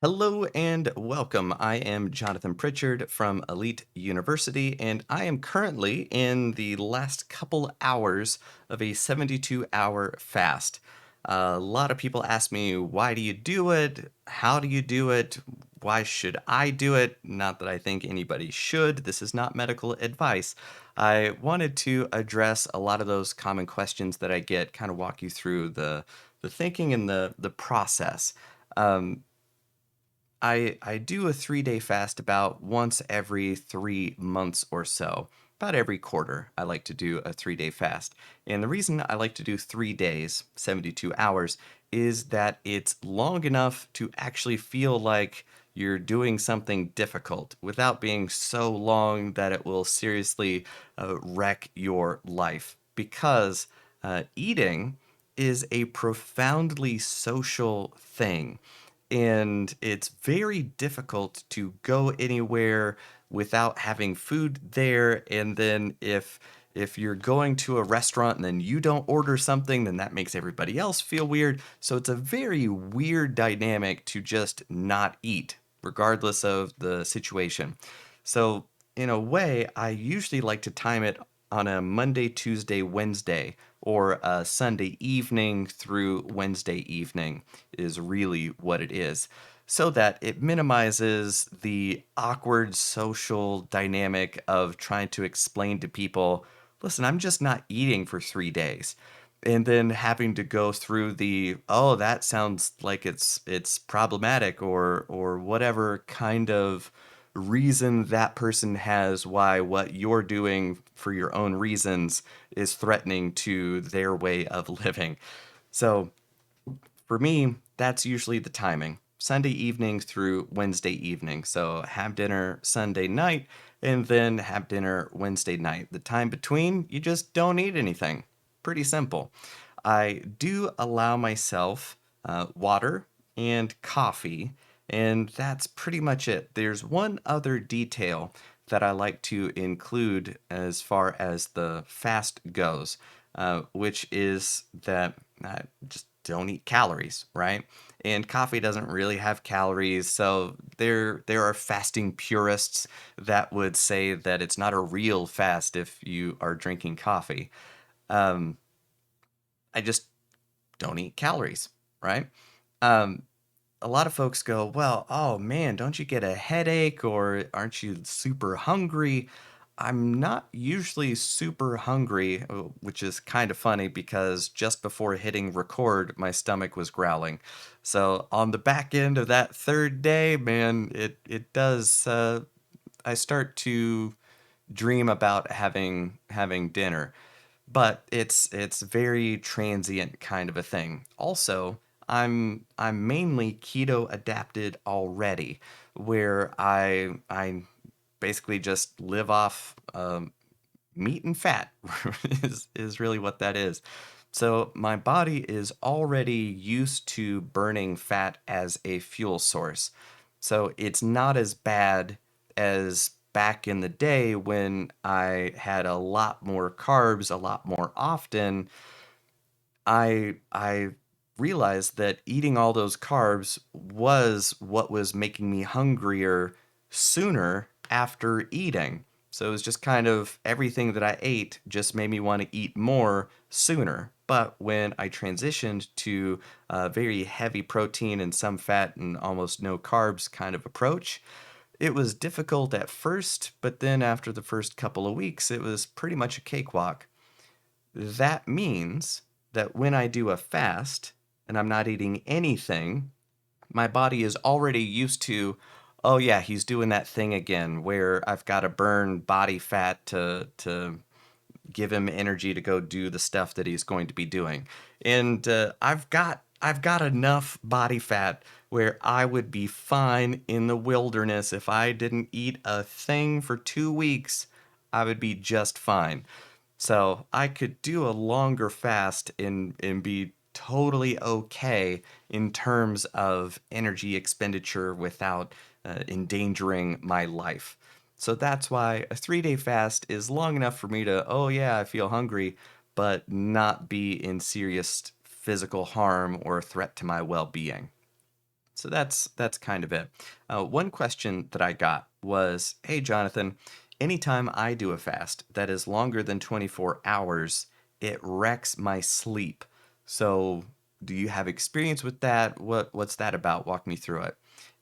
Hello and welcome. I am Jonathan Pritchard from Elite University, and I am currently in the last couple hours of a 72-hour fast. A lot of people ask me, why do you do it? How do you do it? Why should I do it? Not that I think anybody should. This is not medical advice. I wanted to address a lot of those common questions that I get, kind of walk you through the thinking and the process. Um, I do a 3-day fast about once every 3 months or so. About every quarter, I like to do a 3-day fast. And the reason I like to do 3 days, 72 hours, is that it's long enough to actually feel like you're doing something difficult without being so long that it will seriously wreck your life. Because eating is a profoundly social thing, and it's very difficult to go anywhere without having food there. And then if you're going to a restaurant and then you don't order something, then that makes everybody else feel weird. So it's a very weird dynamic to just not eat regardless of the situation. So in a way, I usually like to time it on a Monday, Tuesday, Wednesday, or a Sunday evening through Wednesday evening is really what it is, so that it minimizes the awkward social dynamic of trying to explain to people, listen, I'm just not eating for 3 days. And then having to go through the, oh, that sounds like it's problematic, or whatever kind of reason that person has why what you're doing for your own reasons is threatening to their way of living. So for me, that's usually the timing. Sunday evening through Wednesday evening. So have dinner Sunday night and then have dinner Wednesday night. The time between, you just don't eat anything. Pretty simple. I do allow myself water and coffee, and that's pretty much it. There's one other detail that I like to include as far as the fast goes, which is that I just don't eat calories, right? And coffee doesn't really have calories, so there are fasting purists that would say that it's not a real fast if you are drinking coffee. Um, I just don't eat calories, right? Um, a lot of folks go, well, oh man, don't you get a headache or aren't you super hungry? I'm not usually super hungry, which is kind of funny because just before hitting record, my stomach was growling. So on the back end of that third day, man, it does. I start to dream about having dinner, but it's very transient kind of a thing. Also, I'm mainly keto adapted already, where I basically just live off meat and fat is really what that is. So my body is already used to burning fat as a fuel source. So it's not as bad as back in the day when I had a lot more carbs a lot more often. I realized that eating all those carbs was what was making me hungrier sooner after eating. So it was just kind of everything that I ate just made me want to eat more sooner. But when I transitioned to a very heavy protein and some fat and almost no carbs kind of approach, it was difficult at first, but then after the first couple of weeks, it was pretty much a cakewalk. That means that when I do a fast and I'm not eating anything, my body is already used to, oh yeah, he's doing that thing again where I've got to burn body fat to give him energy to go do the stuff that he's going to be doing. And I've got enough body fat where I would be fine in the wilderness if I didn't eat a thing for 2 weeks. I would be just fine. So I could do a longer fast and be totally okay in terms of energy expenditure without endangering my life. So that's why a 3-day fast is long enough for me to, oh yeah, I feel hungry, but not be in serious physical harm or threat to my well being. So that's kind of it. One question that I got was, "Hey Jonathan, anytime I do a fast that is longer than 24 hours, it wrecks my sleep. So, do you have experience with that? What's that about? Walk me through it."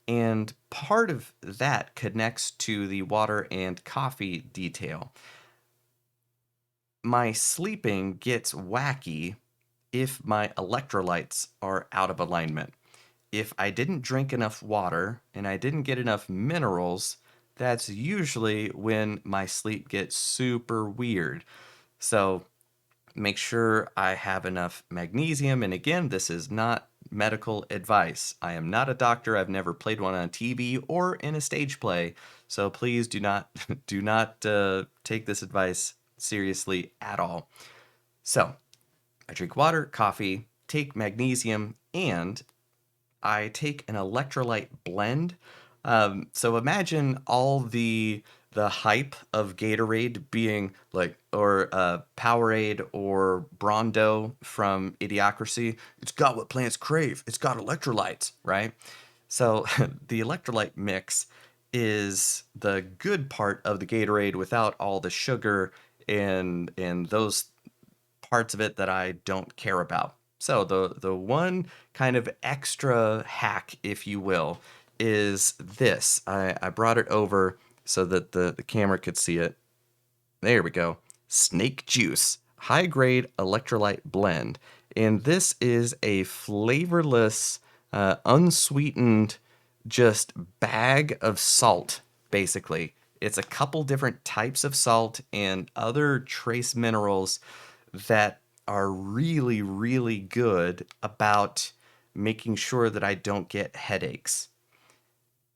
And part of that connects to the water and coffee detail. My sleeping gets wacky if my electrolytes are out of alignment. If I didn't drink enough water and I didn't get enough minerals, that's usually when my sleep gets super weird. So make sure I have enough magnesium. And again, this is not medical advice. I am not a doctor. I've never played one on TV or in a stage play. So please do not do not take this advice seriously at all. So I drink water, coffee, take magnesium, and I take an electrolyte blend. So imagine all the hype of Gatorade being like, or Powerade or Brondo from Idiocracy. It's got what plants crave. It's got electrolytes, right? So the electrolyte mix is the good part of the Gatorade without all the sugar and those parts of it that I don't care about. So the one kind of extra hack, if you will, is this. I brought it over so that the camera could see it. There we go. Snake Juice, high grade electrolyte blend. And this is a flavorless, unsweetened, just bag of salt, basically. It's a couple different types of salt and other trace minerals that are really, really good about making sure that I don't get headaches.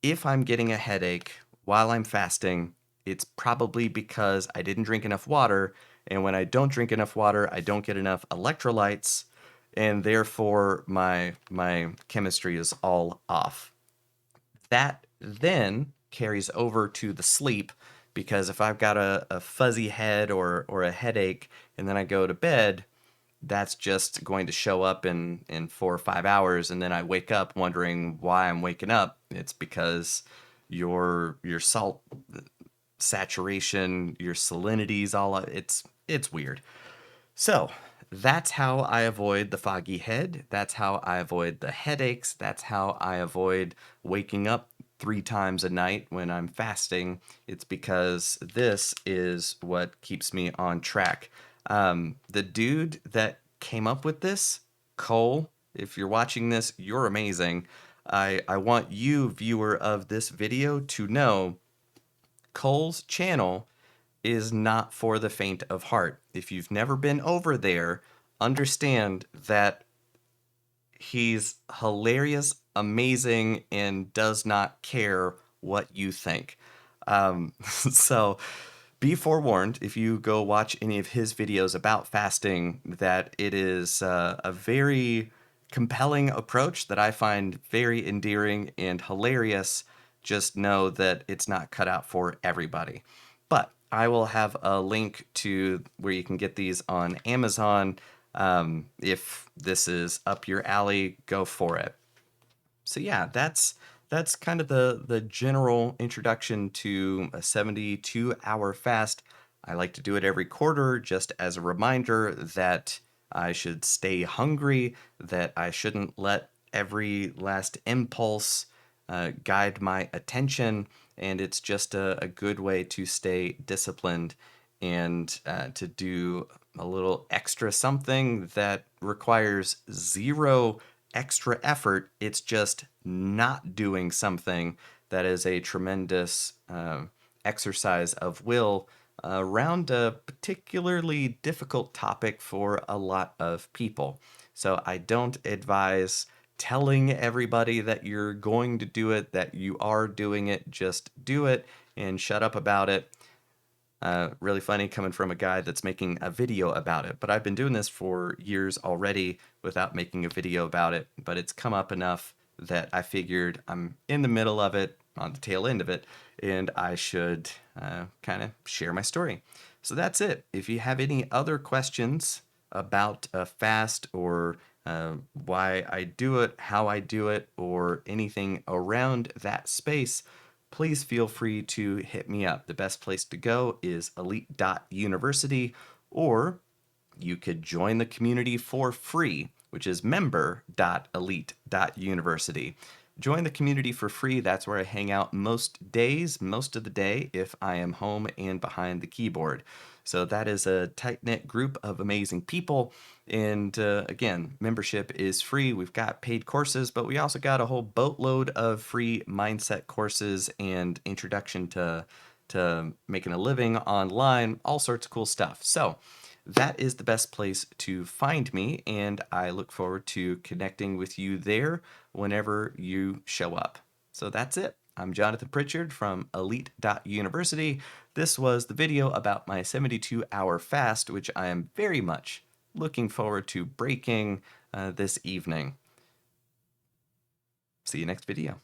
If I'm getting a headache while I'm fasting, it's probably because I didn't drink enough water. And when I don't drink enough water, I don't get enough electrolytes. And therefore, my chemistry is all off. That then carries over to the sleep because if I've got a fuzzy head or a headache and then I go to bed, that's just going to show up in 4 or 5 hours, and then I wake up wondering why I'm waking up. It's because your salt saturation, your salinity's all it's weird. So that's how I avoid the foggy head. That's how I avoid the headaches. That's how I avoid waking up 3 times a night when I'm fasting. It's because this is what keeps me on track. The dude that came up with this, Cole, if you're watching this, you're amazing. I want you, viewer of this video, to know Cole's channel is not for the faint of heart. If you've never been over there, understand that he's hilarious, amazing, and does not care what you think. So be forewarned if you go watch any of his videos about fasting that it is a very compelling approach that I find very endearing and hilarious. Just know that it's not cut out for everybody. But I will have a link to where you can get these on Amazon. If this is up your alley, go for it. So yeah, that's kind of the general introduction to a 72-hour fast. I like to do it every quarter just as a reminder that I should stay hungry, that I shouldn't let every last impulse guide my attention, and it's just a good way to stay disciplined and to do a little extra something that requires zero extra effort. It's just not doing something that is a tremendous exercise of will around a particularly difficult topic for a lot of people. So I don't advise telling everybody that you're going to do it, that you are doing it. Just do it and shut up about it. Really funny coming from a guy that's making a video about it. But I've been doing this for years already without making a video about it. But it's come up enough that I figured I'm in the middle of it, on the tail end of it, and I should kind of share my story. So that's it. If you have any other questions about a fast or why I do it, how I do it, or anything around that space, please feel free to hit me up. The best place to go is elite.university, or you could join the community for free, which is member.elite.university. Join the community for free. That's where I hang out most days, most of the day, if I am home and behind the keyboard. So that is a tight knit group of amazing people. And again, membership is free. We've got paid courses, but we also got a whole boatload of free mindset courses and introduction to making a living online, all sorts of cool stuff. So that is the best place to find me, and I look forward to connecting with you there whenever you show up. So that's it. I'm Jonathan Pritchard from Elite.University. This was the video about my 72-hour fast, which I am very much looking forward to breaking this evening. See you next video.